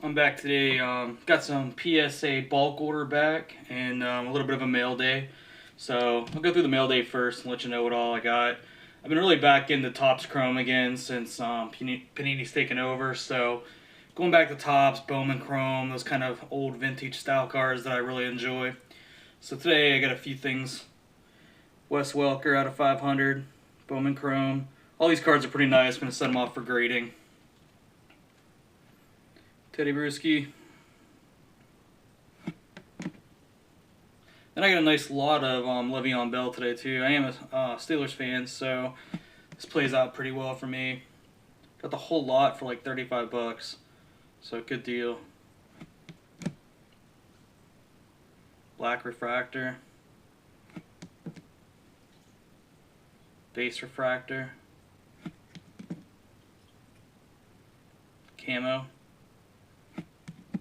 I'm back today. Got some PSA bulk order back and a little bit of a mail day. So I'll go through the mail day first and let you know what all I got. I've been really back into Topps Chrome again since Panini's taken over. So going back to Topps, Bowman Chrome, those kind of old vintage style cards that I really enjoy. So today I got a few things. Wes Welker out of 500, Bowman Chrome. All these cards are pretty nice. I'm going to set them off for grading. Teddy Bruschi. Then I got a nice lot of Le'Veon Bell today too. I am a Steelers fan, so this plays out pretty well for me. Got the whole lot for like 35 bucks, so good deal. Black refractor. Base refractor. Camo.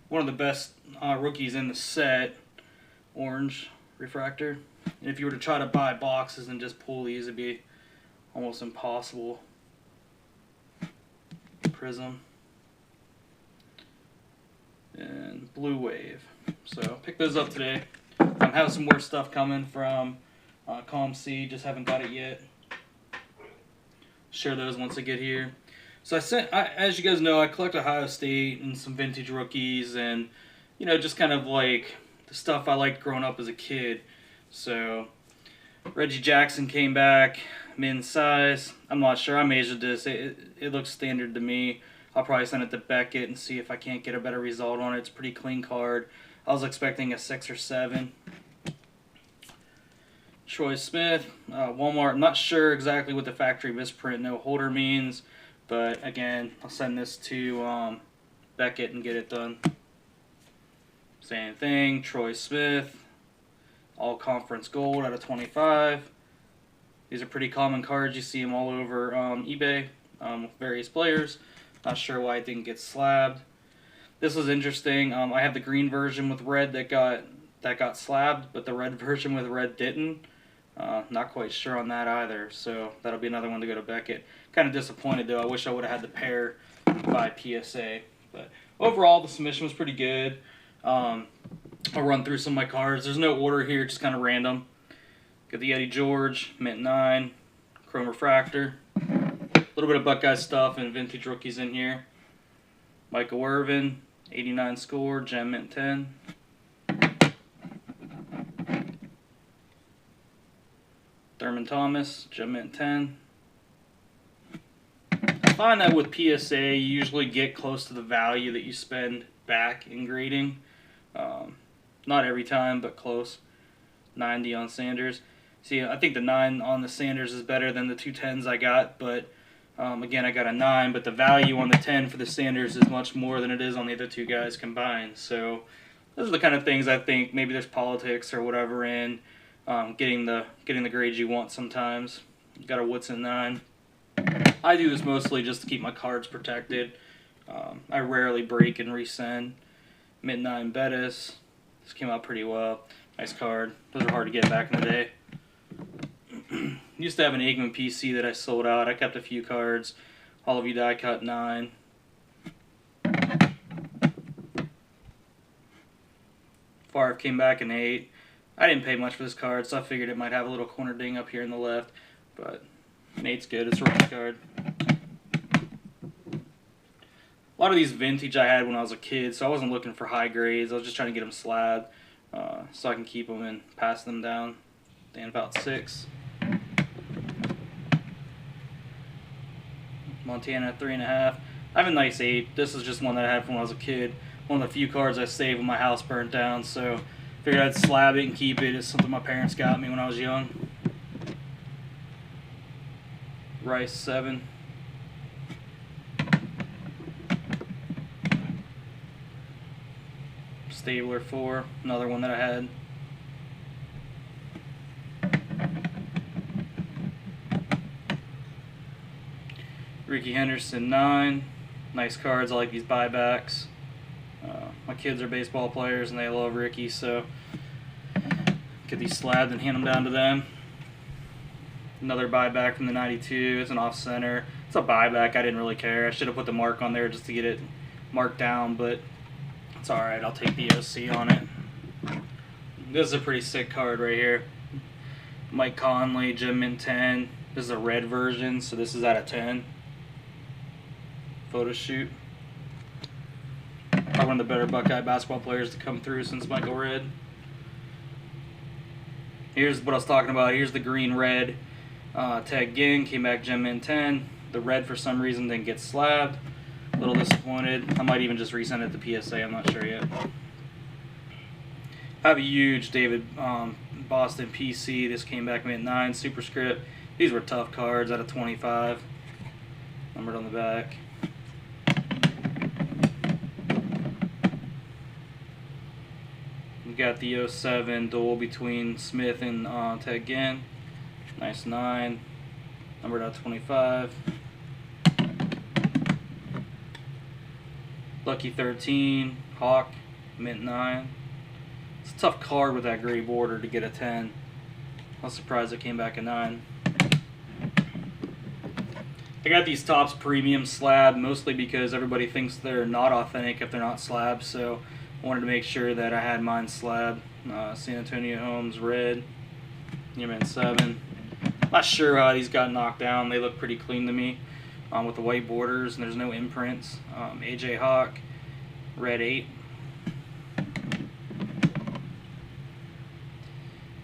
One of the best rookies in the set, orange refractor. And if you were to try to buy boxes and just pull these, it'd be almost impossible. Prism. And Blue Wave. So pick those up today. I have some more stuff coming from ComC, just haven't got it yet. Share those once I get here. So as you guys know, I collect Ohio State and some vintage rookies and, you know, just kind of like the stuff I liked growing up as a kid. So Reggie Jackson came back, min size. I'm not sure. I measured this. It looks standard to me. I'll probably send it to Beckett and see if I can't get a better result on it. It's a pretty clean card. I was expecting a 6 or 7. Troy Smith, Walmart. I'm not sure exactly what the factory misprint no holder means. But again, I'll send this to Beckett and get it done. Same thing, Troy Smith, all conference gold out of 25. These are pretty common cards. You see them all over eBay with various players. Not sure why it didn't get slabbed. This was interesting. I have the green version with red that got slabbed, but the red version with red didn't. Not quite sure on that either, so that'll be another one to go to Beckett. Kind of disappointed though. I wish I would have had the pair by PSA. But overall, the submission was pretty good. I'll run through some of my cards. There's no order here, just kind of random. Got the Eddie George, mint 9, chrome refractor. A little bit of Buckeye stuff and vintage rookies in here. Michael Irvin, 89 score, gem mint 10. Thurman Thomas, gem mint 10. I find that with PSA, you usually get close to the value that you spend back in grading. Not every time, but close. 90 on Sanders. See, I think the 9 on the Sanders is better than the 2 10s I got, but again, I got a 9, but the value on the 10 for the Sanders is much more than it is on the other two guys combined. So those are the kind of things I think maybe there's politics or whatever in getting the grades you want sometimes. You got a Woodson 9. I do this mostly just to keep my cards protected. I rarely break and resend. Mint 9 Bettis. This came out pretty well. Nice card. Those are hard to get back in the day. Used to have an Eggman PC that I sold out. I kept a few cards. All of you die cut 9. Favre came back in 8. I didn't pay much for this card, so I figured it might have a little corner ding up here in the left. But an 8's good. It's a rookie card. A lot of these vintage I had when I was a kid, so I wasn't looking for high grades. I was just trying to get them slabbed so I can keep them and pass them down. And about 6. Montana 3.5. I have a nice 8. This is just one that I had from when I was a kid. One of the few cards I saved when my house burnt down, so figured I'd slab it and keep it. It's something my parents got me when I was young. Rice 7. Stabler 4. Another one that I had. Ricky Henderson 9. Nice cards. I like these buybacks. My kids are baseball players and they love Ricky, so get these slabbed and hand them down to them. Another buyback from the 92. It's an off-center. It's a buyback. I didn't really care. I should have put the mark on there just to get it marked down, but It's alright, I'll take the OC on it. This is a pretty sick card right here. Mike Conley, Gem Mint 10. This is a red version, so this is out of 10. Photo shoot. Probably one of the better Buckeye basketball players to come through since Michael Redd. Here's what I was talking about. Here's the green-red Ted Ginn. Came back Gem Mint 10. The red, for some reason, didn't get slabbed. A little disappointed. I might even just resend it to PSA. I'm not sure yet. I have a huge David Boston PC. This came back Mint 9. Superscript. These were tough cards out of 25. Numbered on the back. We got the 07 duel between Smith and Ted Ginn. Nice 9. Numbered out 25. Lucky 13. Hawk. Mint 9. It's a tough card with that gray border to get a 10. I was surprised it came back a 9. I got these Topps Premium slab mostly because everybody thinks they're not authentic if they're not slabs, so I wanted to make sure that I had mine slab. San Antonio Holmes red, Mint 7. Not sure how these got knocked down. They look pretty clean to me with the white borders and there's no imprints. AJ Hawk, red 8.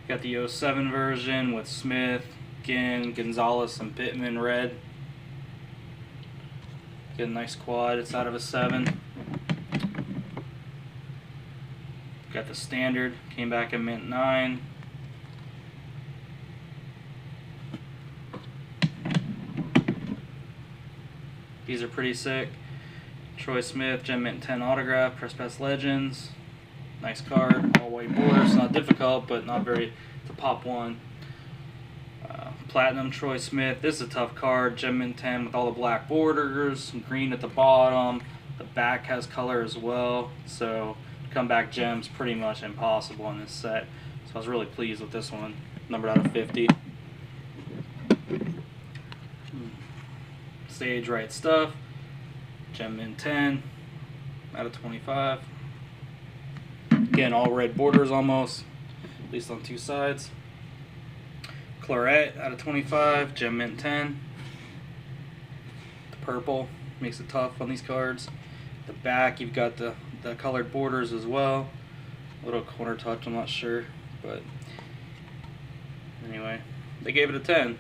Got the 07 version with Smith, Ginn, Gonzalez, and Pittman red. Get a nice quad. It's out of a 7. Got the standard. Came back in Mint 9. These are pretty sick. Troy Smith, Gem Mint 10 autograph, Press Pass Legends. Nice card. All white borders. Not difficult, but not very. It's a pop 1. Platinum Troy Smith. This is a tough card. Gem Mint 10 with all the black borders, some green at the bottom. The back has color as well. So comeback gems pretty much impossible in this set. So I was really pleased with this one. Numbered out of 50. Sage Right Stuff. Gem Mint 10 out of 25. Again, all red borders almost, at least on 2 sides. Claret out of 25, Gem Mint 10. The purple makes it tough on these cards. The back, you've got the colored borders as well. A little corner touch, I'm not sure, but anyway, they gave it a 10.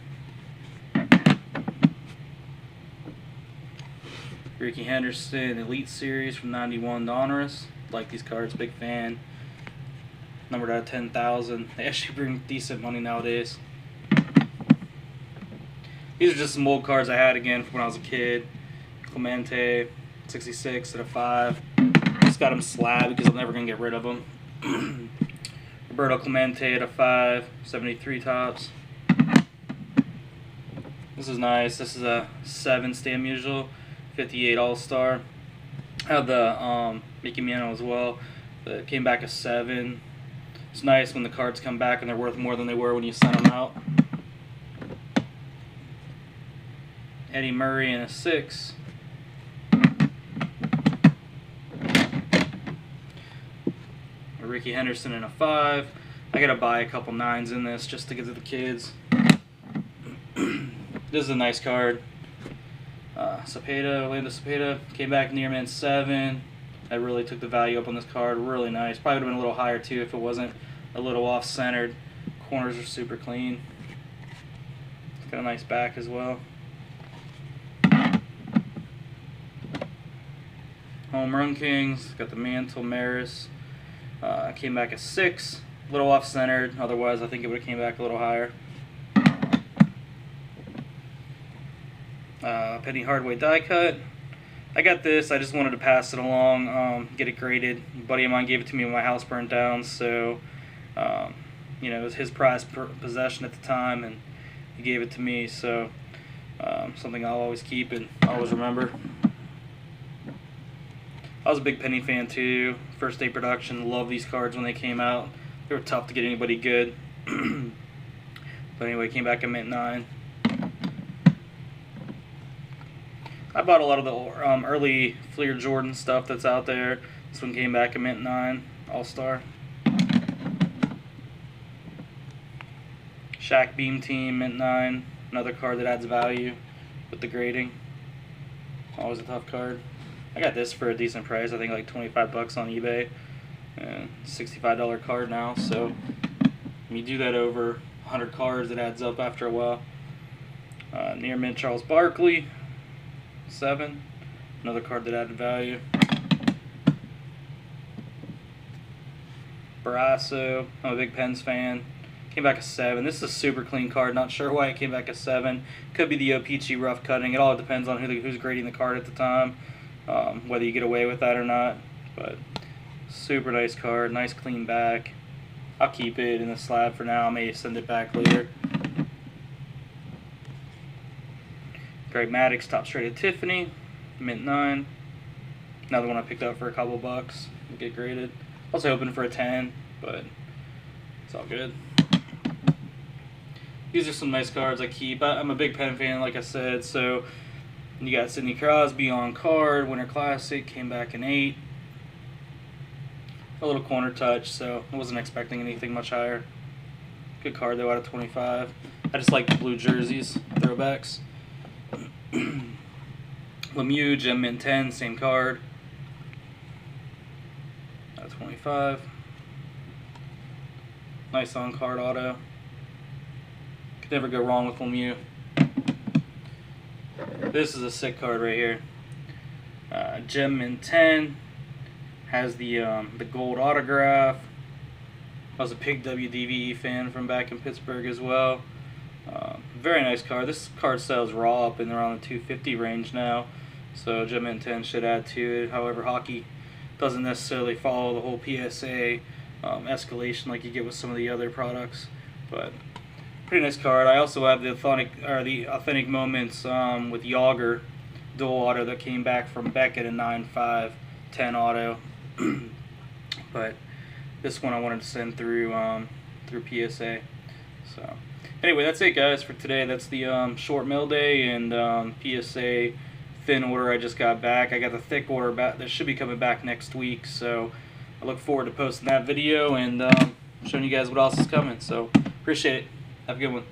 Ricky Henderson Elite Series from 91 Donruss. Like these cards, big fan. Numbered out of 10,000. They actually bring decent money nowadays. These are just some old cards I had again from when I was a kid. Clemente, 66 at a 5. Just got them slabbed because I'm never going to get rid of them. Roberto Clemente at a 5, 73 Topps. This is nice. This is a 7 Stam Usual, 58 All-Star. I have the Mickey Mantle as well. It came back a 7. It's nice when the cards come back and they're worth more than they were when you sent them out. Eddie Murray in a 6. Ricky Henderson in a 5. I gotta buy a couple 9s in this just to give to the kids. This is a nice card. Orlando Cepeda came back near Mint 7. I really took the value up on this card. Really nice. Probably would have been a little higher too if it wasn't a little off-centered. Corners are super clean. It's got a nice back as well. Home Run Kings. Got the Mantle Maris. Came back a 6. A little off-centered. Otherwise, I think it would have came back a little higher. Penny Hardaway die cut. I got this. I just wanted to pass it along, get it graded. A buddy of mine gave it to me when my house burned down, so you know, it was his prized possession at the time, and he gave it to me. So something I'll always keep and always remember. I was a big Penny fan too. First day production. Loved these cards when they came out. They were tough to get anybody good. But anyway, came back at Mint 9. I bought a lot of the early Fleer Jordan stuff that's out there. This one came back a mint 9 All-Star. Shaq Beam Team mint 9, another card that adds value with the grading. Always a tough card. I got this for a decent price. I think like 25 bucks on eBay, and $65 card now. So when you do that over 100 cards, it adds up after a while. Near mint Charles Barkley, 7, another card that added value. Barrasso, I'm a big Pens fan. Came back a 7. This is a super clean card. Not sure why it came back a 7. Could be the O-Pee-Chee rough cutting. It all depends on who's grading the card at the time, whether you get away with that or not. But super nice card. Nice clean back. I'll keep it in the slab for now. I may send it back later. Greg Maddux, Topps Traded Tiffany, mint 9. Another one I picked up for a couple bucks. Get graded. I was hoping for a 10, but it's all good. These are some nice cards I keep. I'm a big Pen fan, like I said, so you got Sidney Crosby on card, Winter Classic, came back in 8. A little corner touch, so I wasn't expecting anything much higher. Good card though out of 25. I just like the blue jerseys, throwbacks. Lemieux, Gem mint 10, same card. Out of 25. Nice on card auto. Could never go wrong with Lemieux. This is a sick card right here. Gem mint 10 has the gold autograph. I was a big WDVE fan from back in Pittsburgh as well. Very nice card. This card sells raw up in around the 250 range now, so Gem mint 10 should add to it. However, hockey doesn't necessarily follow the whole PSA escalation like you get with some of the other products, but pretty nice card. I also have the authentic moments with Yager dual auto that came back from Beckett in 9.5 10 auto, but this one I wanted to send through PSA. So anyway, that's it guys for today. That's the short MailDay and PSA thin order I just got back. I got the thick order back that should be coming back next week, so I look forward to posting that video and showing you guys what else is coming. So appreciate it. Have a good one.